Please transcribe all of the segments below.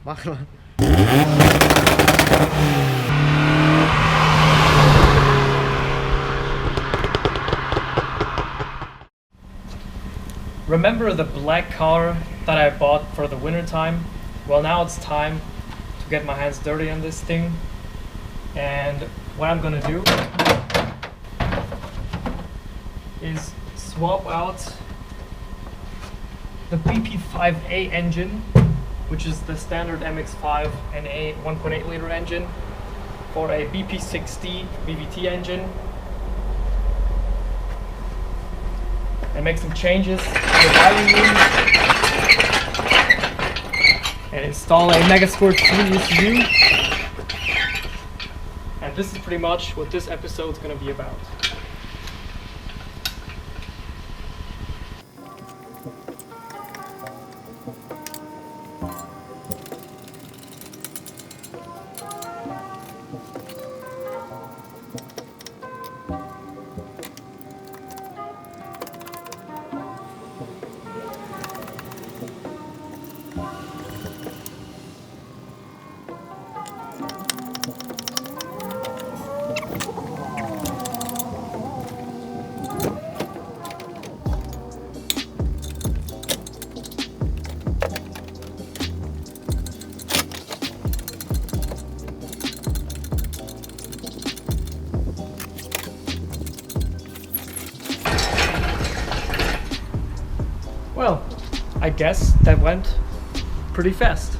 Mach mal. Remember the black car that I bought for the winter time? Well, now it's time to get my hands dirty on this thing. And what I'm gonna do is swap out the BP5A engine, which is the standard Mx5 NA 1.8 liter engine, for a BP60 VVT engine, and make some changes to the wiring room and install a Megasquirt 3 ECU. And this is pretty much what this episode is going to be about. Well, I guess that went pretty fast.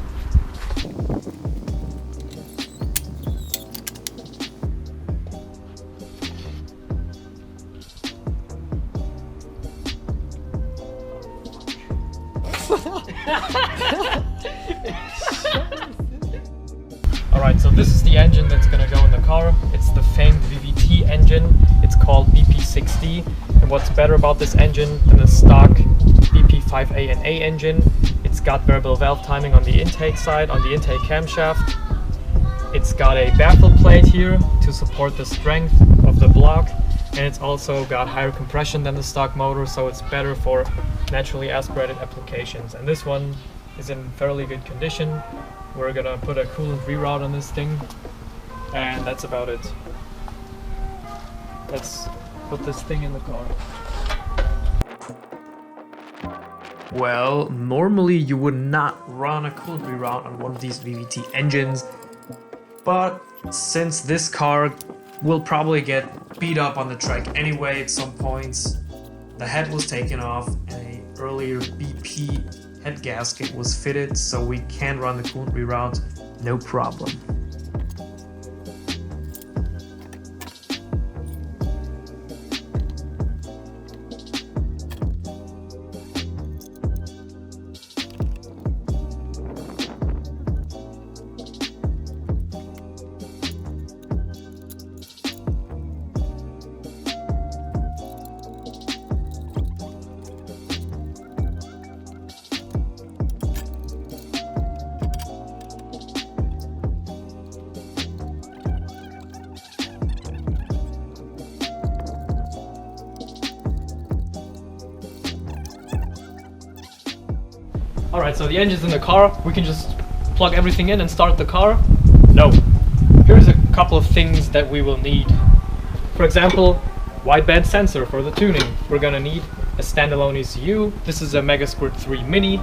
Alright, so this is the engine that's gonna go in the car. It's the famed VVT engine. It's called BP60. And what's better about this engine than the stock BP5A NA engine? It's got variable valve timing on the intake side, on the intake camshaft. It's got a baffle plate here to support the strength of the block, and it's also got higher compression than the stock motor, so it's better for naturally aspirated applications. And this one is in fairly good condition. We're gonna put a coolant reroute on this thing, and that's about it. Let's put this thing in the car. Well, normally you would not run a coolant reroute on one of these VVT engines, but since this car will probably get beat up on the track anyway at some points, the head was taken off and an earlier BP head gasket was fitted, so we can run the coolant reroute no problem. Alright, so the engine's in the car. We can just plug everything in and start the car? No. Here's a couple of things that we will need. For example, wideband sensor for the tuning. We're gonna need a standalone ECU. This is a Megasquirt 3 Mini.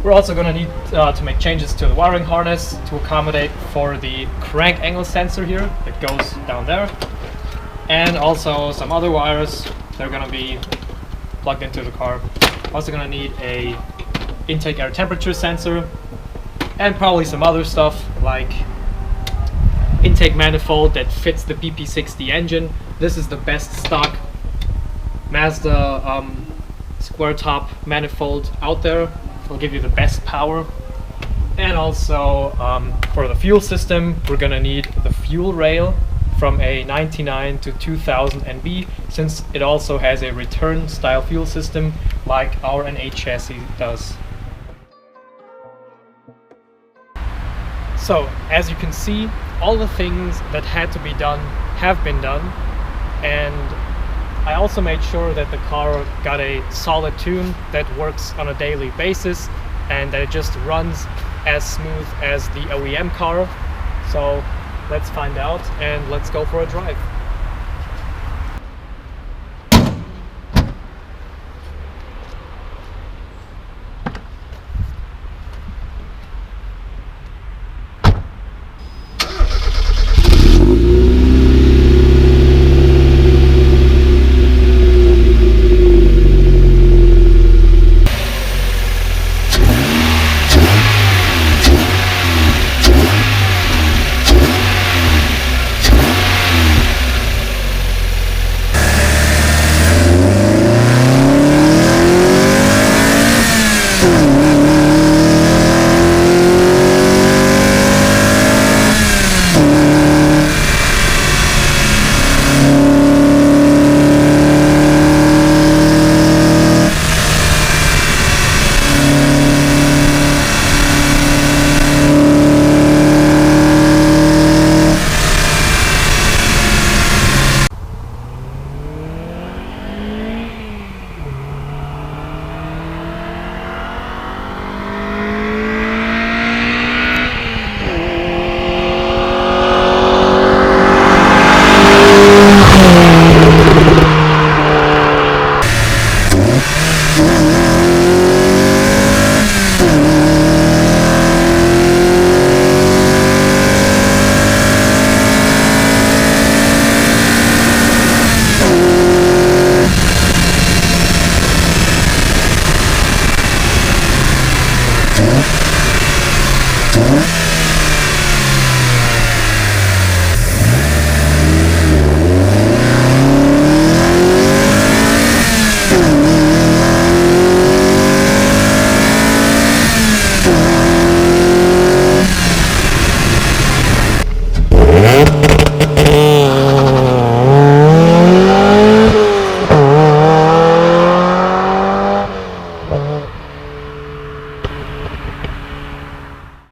We're also gonna need to make changes to the wiring harness to accommodate for the crank angle sensor here that goes down there. And also some other wires that are gonna be plugged into the car. Also gonna need a intake air temperature sensor and probably some other stuff like intake manifold that fits the BP60 engine. This is the best stock Mazda square top manifold out there. It'll give you the best power. And also for the fuel system, we're gonna need the fuel rail from a 99 to 2000 NB, since it also has a return style fuel system like our NA chassis does. So, as you can see, all the things that had to be done have been done, and I also made sure that the car got a solid tune that works on a daily basis and that it just runs as smooth as the OEM car. So let's find out and let's go for a drive.